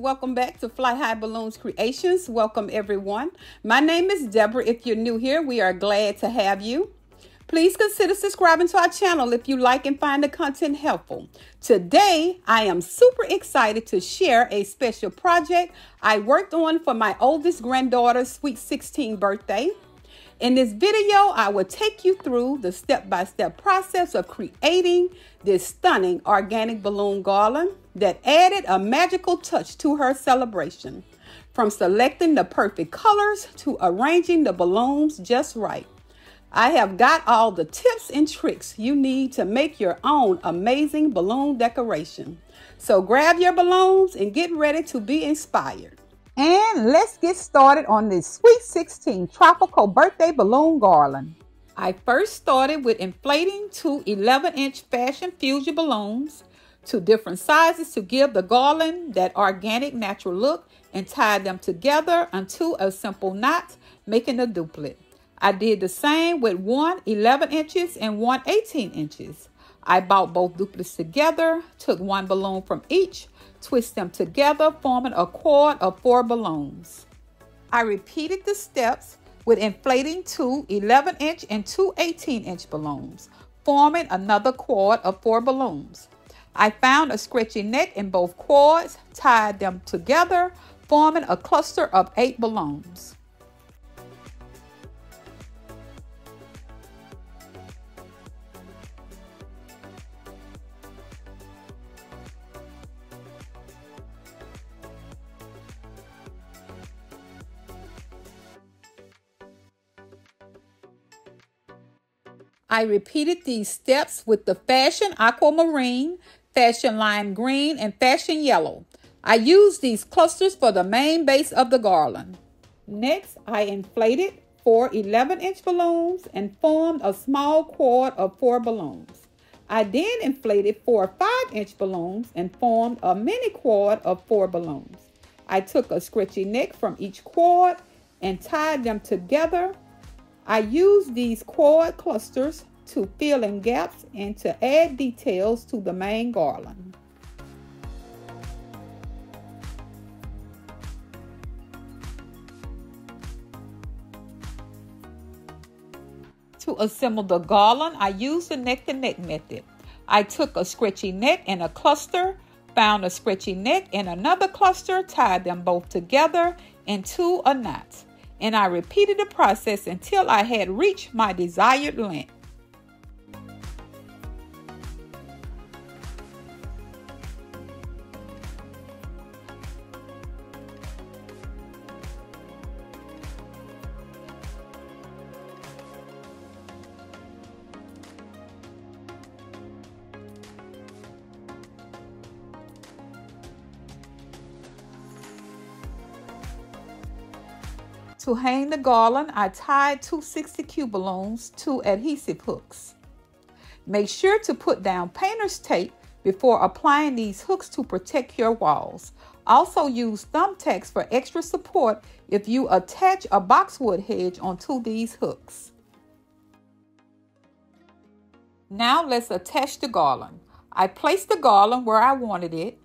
welcome back to Fly High Balloons Creations. Welcome everyone. My name is Deborah. If you're new here, we are glad to have you. Please consider subscribing to our channel if you like and find the content helpful. Today, I am super excited to share a special project I worked on for my oldest granddaughter's sweet 16th birthday. In this video, I will take you through the step-by-step process of creating this stunning organic balloon garland that added a magical touch to her celebration, from selecting the perfect colors to arranging the balloons just right. I have got all the tips and tricks you need to make your own amazing balloon decoration. So grab your balloons and get ready to be inspired. And let's get started on this Sweet 16 tropical birthday balloon garland. I first started with inflating two 11-inch fashion fusion balloons to different sizes to give the garland that organic natural look, and tied them together into a simple knot, making a duplet. I did the same with one 11 inches and one 18 inches. I bought both duplets together, took one balloon from each, twist them together, forming a quad of 4 balloons. I repeated the steps with inflating two 11-inch and two 18-inch balloons, forming another quad of 4 balloons. I found a stretchy neck in both quads, tied them together, forming a cluster of 8 balloons. I repeated these steps with the fashion aquamarine, fashion lime green, and fashion yellow. I used these clusters for the main base of the garland. Next, I inflated 4 11-inch balloons and formed a small quad of 4 balloons. I then inflated 4 5-inch balloons and formed a mini quad of 4 balloons. I took a stretchy neck from each quad and tied them together. I used these quad clusters to fill in gaps and to add details to the main garland. To assemble the garland, I used the neck-to-neck method. I took a stretchy neck and a cluster, found a stretchy neck and another cluster, tied them both together into a knot. And I repeated the process until I had reached my desired length. To hang the garland, I tied 2 60Q balloons to adhesive hooks. Make sure to put down painter's tape before applying these hooks to protect your walls. Also use thumbtacks for extra support if you attach a boxwood hedge onto these hooks. Now let's attach the garland. I placed the garland where I wanted it,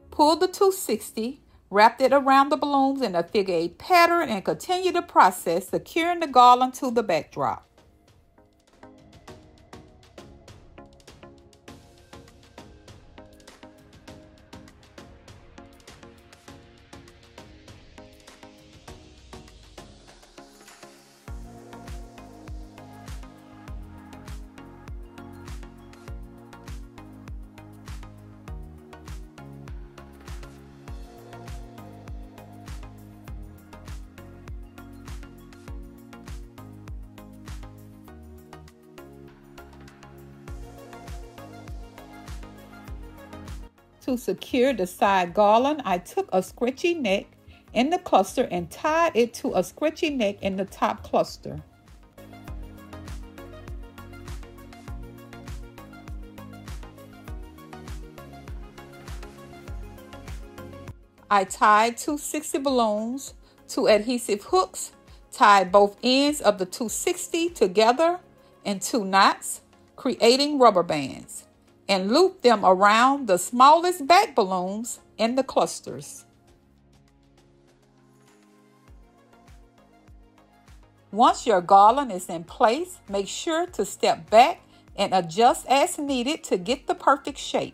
pulled the 260, wrapped it around the balloons in a figure 8 pattern, and continue the process, securing the garland to the backdrop. To secure the side garland, I took a stretchy neck in the cluster and tied it to a stretchy neck in the top cluster. I tied 260 balloons to adhesive hooks, tied both ends of the 260 together in 2 knots, creating rubber bands, and looped them around the smallest back balloons in the clusters. Once your garland is in place, make sure to step back and adjust as needed to get the perfect shape.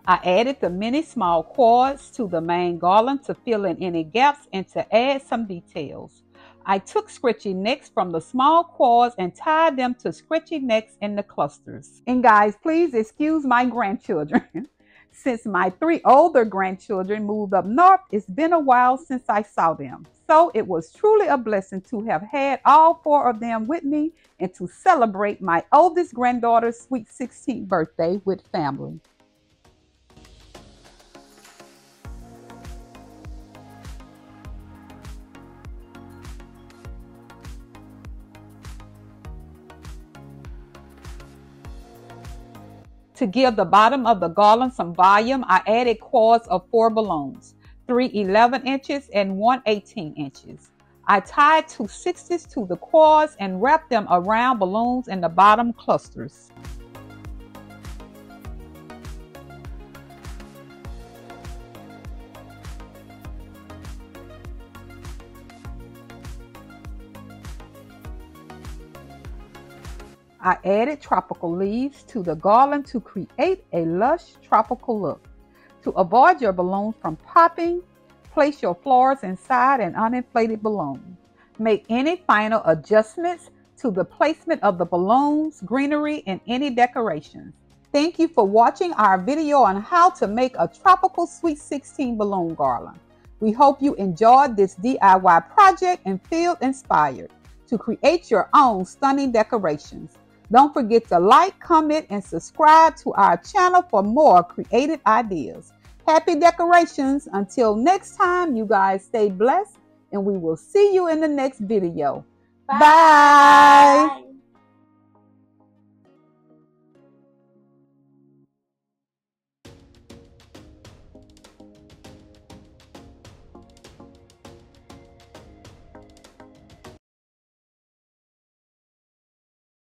I added the many small cords to the main garland to fill in any gaps and to add some details. I took scritchy necks from the small cords and tied them to scritchy necks in the clusters. And guys, please excuse my grandchildren. Since my 3 older grandchildren moved up north, it's been a while since I saw them. So it was truly a blessing to have had all 4 of them with me and to celebrate my oldest granddaughter's sweet 16th birthday with family. To give the bottom of the garland some volume, I added cords of 4 balloons, 3 11 inches and 1 18 inches. I tied 2 60s to the cords and wrapped them around balloons in the bottom clusters. I added tropical leaves to the garland to create a lush tropical look. To avoid your balloons from popping, place your flowers inside an uninflated balloon. Make any final adjustments to the placement of the balloons, greenery, and any decorations. Thank you for watching our video on how to make a tropical Sweet 16 balloon garland. We hope you enjoyed this DIY project and feel inspired to create your own stunning decorations. Don't forget to like, comment, and subscribe to our channel for more creative ideas. Happy decorations. Until next time, you guys stay blessed, and we will see you in the next video. Bye. Bye.